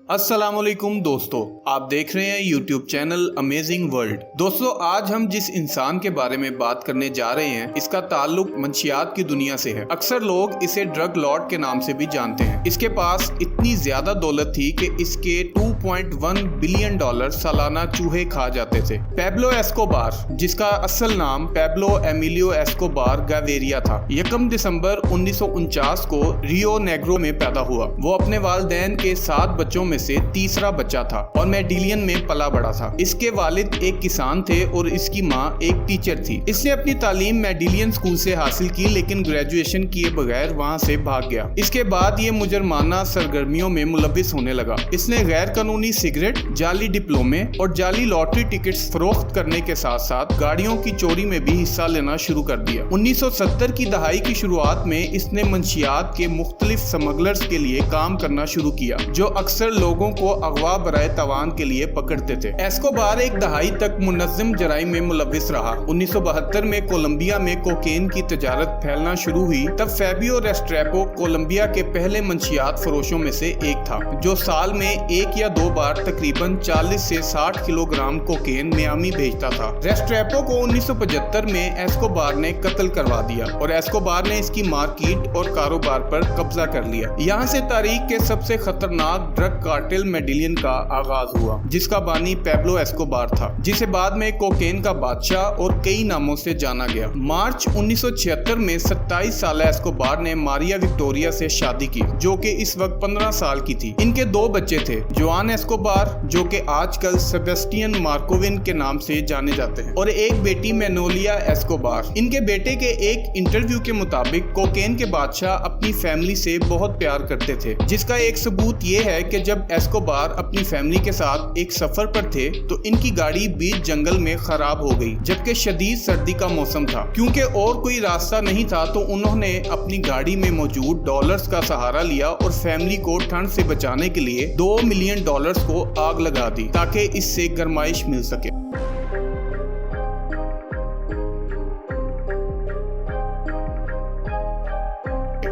अस्सलाम वालेकुम दोस्तों, आप देख रहे हैं यूट्यूब चैनल अमेजिंग वर्ल्ड। दोस्तों, आज हम जिस इंसान के बारे में बात करने जा रहे हैं इसका ताल्लुक मंशियात की दुनिया से है। अक्सर लोग इसे ड्रग लॉर्ड के नाम से भी जानते हैं। इसके पास इतनी ज्यादा दौलत थी कि इसके 2.1 बिलियन डॉलर सालाना चूहे खा जाते थे। पैब्लो एस्कोबार, जिसका असल नाम पैब्लो एमिलियो एस्कोबार गावेरिया था, 1 दिसंबर 1949 को रियो नेग्रो में पैदा हुआ। वो अपने वालिदैन के 7 बच्चों में से तीसरा बच्चा था और मेडिलियन में पला बड़ा था। इसके वालिद एक किसान थे और इसकी माँ एक टीचर थी। इसने अपनी तालीम मेडिलियन स्कूल से हासिल की, लेकिन ग्रेजुएशन किए बगैर वहाँ से भाग गया। इसके बाद ये मुजरमाना सरगर्मियों में मुलविस होने लगा। इसने गैर कानूनी सिगरेट, जाली डिप्लोमे और जाली लॉटरी टिकट्स फरोख्त करने के साथ साथ गाड़ियों की चोरी में भी हिस्सा लेना शुरू कर दिया। 1970 की दहाई की शुरुआत में इसने मंशियात के मुख्तलिफ स्मगलर्स के लिए काम करना शुरू किया, जो अक्सर लोगों को अगवा बराए तवान के लिए पकड़ते थे। एस्कोबार एक दहाई तक मुनज़्ज़म जराइम में मुलविस रहा। 1972 में कोलंबिया में कोकेन की तजारत फैलना शुरू हुई। तब फैबियो रेस्ट्रेपो कोलंबिया के पहले मंशियात फरोशों में से एक था, जो साल में 1 या 2 बार तकरीबन 40 से 60 किलोग्राम कोकेन मियामी भेजता था। रेस्ट्रेपो को 1975 में एस्कोबार ने कत्ल करवा दिया और एस्कोबार ने इसकी मार्केट और कारोबार पर कब्जा कर लिया। यहाँ से तारीख के सबसे खतरनाक ड्रग कार्टेल मेडिलियन का आगाज हुआ, जिसका बानी पैब्लो एस्कोबार था, जिसे बाद में कोकेन का बादशाह और कई नामों से जाना गया। मार्च 1976 में 27 साल एस्कोबार ने मारिया विक्टोरिया से शादी की, जो कि इस वक्त 15 साल की थी। इनके 2 बच्चे थे, जोआन एस्कोबार, जो कि आजकल सेबेस्टियन मार्कोविन के नाम से जाने जाते हैं, और एक बेटी मैनोलिया एस्कोबार। इनके बेटे के एक इंटरव्यू के मुताबिक कोकेन के बादशाह अपनी फैमिली से बहुत प्यार करते थे, जिसका एक सबूत ये है कि जब एस्कोबार अपनी फैमिली के साथ एक सफर पर थे तो इनकी गाड़ी बीच जंगल में खराब हो गई, जबकि शदीद सर्दी का मौसम था। क्योंकि और कोई रास्ता नहीं था तो उन्होंने अपनी गाड़ी में मौजूद डॉलर्स का सहारा लिया और फैमिली को ठंड से बचाने के लिए $2 मिलियन को आग लगा दी, ताकि इससे गर्माइश मिल सके।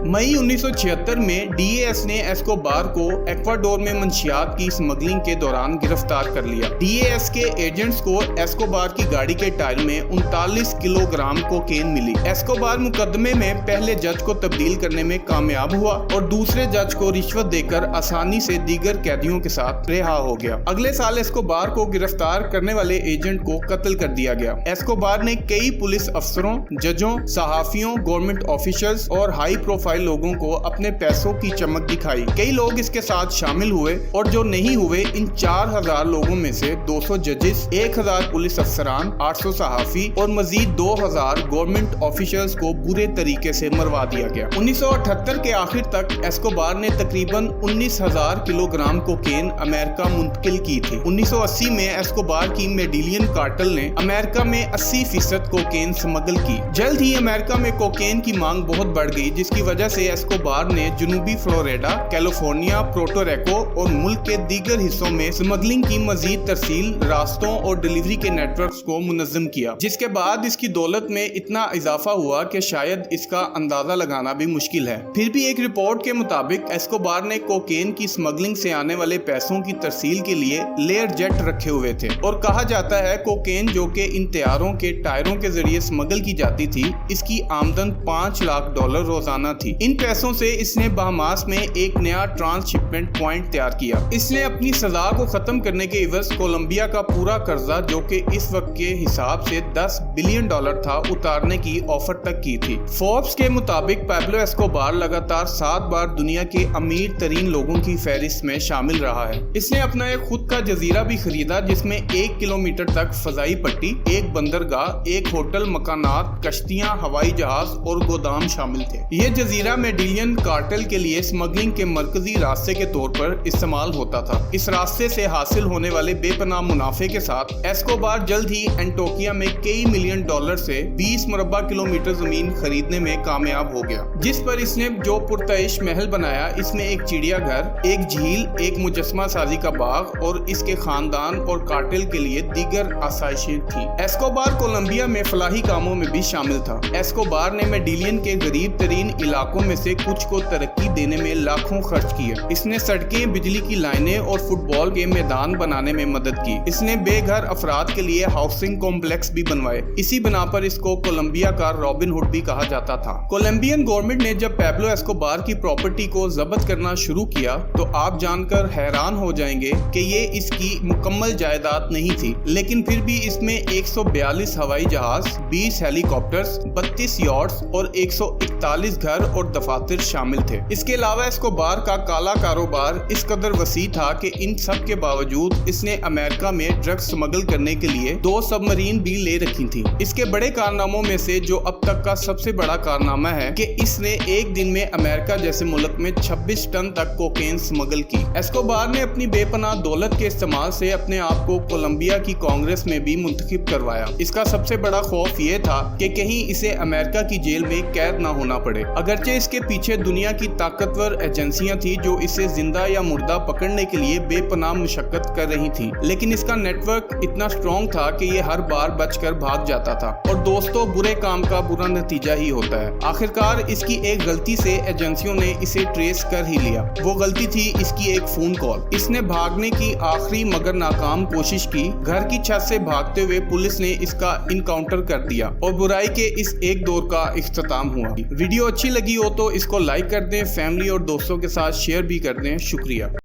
मई 1976 में डीएएस ने एस्कोबार को एक्वाडोर में मंशियात की स्मगलिंग के दौरान गिरफ्तार कर लिया। डीएएस के एजेंट्स को एस्कोबार की गाड़ी के टायर में 39 किलोग्राम कोकेन मिली। एस्कोबार मुकदमे में पहले जज को तब्दील करने में कामयाब हुआ और दूसरे जज को रिश्वत देकर आसानी से दीगर कैदियों के साथ रिहा हो गया। अगले साल एस्कोबार को गिरफ्तार करने वाले एजेंट को कत्ल कर दिया गया। एस्कोबार ने कई पुलिस अफसरों, जजों, सहाफियों, गवर्नमेंट ऑफिशियल्स और हाई प्रोफाइल लोगों को अपने पैसों की चमक दिखाई। कई लोग इसके साथ शामिल हुए और जो नहीं हुए, इन 4000 लोगों में से 200 जजेस, 1000 पुलिस अफसरान, 800 सहाफी और मजीद 2000 गवर्नमेंट ऑफिशियल्स को बुरे तरीके से मरवा दिया गया। 1978 के आखिर तक एस्कोबार ने तकरीबन 19,000 किलोग्राम कोकेन अमेरिका मुंतकिल की थी। 1980 में एस्कोबार की मेडिलियन कार्टेल ने अमेरिका में 80% कोकेन स्मगल की। जल्द ही अमेरिका में कोकेन की मांग बहुत बढ़ गई, जिसकी वजह से एस्कोबार ने जनूबी फ्लोरिडा, कैलिफोर्निया, पोर्टो रिको और मुल्क के दीगर हिस्सों में स्मगलिंग की मजीद तरसील, रास्तों और डिलीवरी के नेटवर्क्स को मुनज़्ज़म किया, जिसके बाद इसकी दौलत में इतना इजाफा हुआ कि शायद इसका अंदाजा लगाना भी मुश्किल है। फिर भी एक रिपोर्ट के मुताबिक एस्कोबार ने कोकेन की स्मगलिंग से आने वाले पैसों की तरसील के लिए लेयर जेट रखे हुए थे, और कहा जाता है कोकेन जो कि इन तैयारों के टायरों के जरिए स्मगल की जाती थी, इसकी आमदन $5 लाख रोजाना थी। इन पैसों से इसने बहामास में एक नया ट्रांसशिपमेंट पॉइंट तैयार किया। इसने अपनी सजा को खत्म करने के एवज कोलंबिया का पूरा कर्जा, जो कि इस वक्त के हिसाब से $10 बिलियन था, उतारने की ऑफर तक की थी। फोर्ब्स के मुताबिक पैब्लो एस्कोबार लगातार 7 बार दुनिया के अमीर तरीन लोगों की फहरिस्त में शामिल रहा है। इसने अपना एक खुद का जजीरा भी खरीदा, जिसमें 1 किलोमीटर तक फजाई पट्टी, एक बंदरगाह, एक होटल, मकानात, कश्तियां, हवाई जहाज और गोदाम शामिल थे। ये जजीरा मेडिलियन कार्टेल के लिए स्मगलिंग के मरकजी रास्ते के तौर पर इस्तेमाल होता था। इस रास्ते से हासिल होने वाले बेपनाह मुनाफे के साथ एस्कोबार जल्द ही एंटोकिया में कई मिलियन डॉलर से 20 मुरब्बा किलोमीटर जमीन खरीदने में कामयाब हो गया, जिस पर इसने जो पुरतइश महल बनाया, इसमें एक चिड़ियाघर, एक झील, एक मुजस्मा साजी का बाग और इसके खानदान और कार्टेल के लिए दीगर आसाइशें थी। एस्कोबार कोलंबिया में फलाही कामों में भी शामिल था। एस्कोबार ने मेडिलियन के गरीब तरीन इलाकों में से कुछ को तरक्की देने में लाखों खर्च किए। इसने सड़कें, बिजली की लाइनें और फुटबॉल के मैदान बनाने में मदद की। इसने बेघर अफराद के लिए हाउसिंग कॉम्प्लेक्स भी बनवाए। इसी बना पर इसको कोलंबिया का रॉबिन हुड भी कहा जाता था। कोलंबियन गवर्नमेंट ने जब पैब्लो एस्कोबार की प्रॉपर्टी को जब्त करना शुरू किया तो आप जानकर हैरान हो जाएंगे कि ये इसकी मुकम्मल जायदाद नहीं थी, लेकिन फिर भी इसमें 142 हवाई जहाज, 20 हेलीकॉप्टर्स, 32 यॉट्स और 141 घर और दफातर शामिल थे। इसके अलावा एस्कोबार का काला कारोबार इस कदर वसी था कि इन सब के बावजूद इसने अमेरिका में ड्रग्स स्मगल करने के लिए 2 सबमरीन भी ले रखी थी। इसके बड़े कारनामों में से जो अब तक का सबसे बड़ा कारनामा है कि इसने एक दिन में अमेरिका जैसे मुल्क में 26 टन तक कोकेन स्मगल की। एस्कोबार ने अपनी बेपनाह दौलत के इस्तेमाल से अपने आप को कोलंबिया की कांग्रेस में भी मुंतखब करवाया। इसका सबसे बड़ा खौफ ये था कि कहीं इसे अमेरिका की जेल में कैद ना होना पड़े। अगरचे इसके पीछे दुनिया की ताकतवर एजेंसियां थी जो इसे जिंदा या मुर्दा पकड़ने के लिए बेपनाह मुशक्कत कर रही थी, लेकिन इसका नेटवर्क इतना स्ट्रॉन्ग था कि ये हर बार बचकर भाग जाता था। और दोस्तों, बुरे काम का बुरा नतीजा ही होता है। आखिरकार इसकी एक गलती से एजेंसियों ने इसे ट्रेस कर ही लिया। वो गलती थी इसकी एक फोन कॉल। इसने भागने की आखिरी मगर नाकाम कोशिश की। घर की छत से भागते हुए पुलिस ने इसका इनकाउंटर कर दिया और बुराई के इस एक दौर का इख्तिताम हुआ। वीडियो अच्छी लगी हो तो इसको लाइक कर दें, फैमिली और दोस्तों के साथ शेयर भी कर दें। शुक्रिया।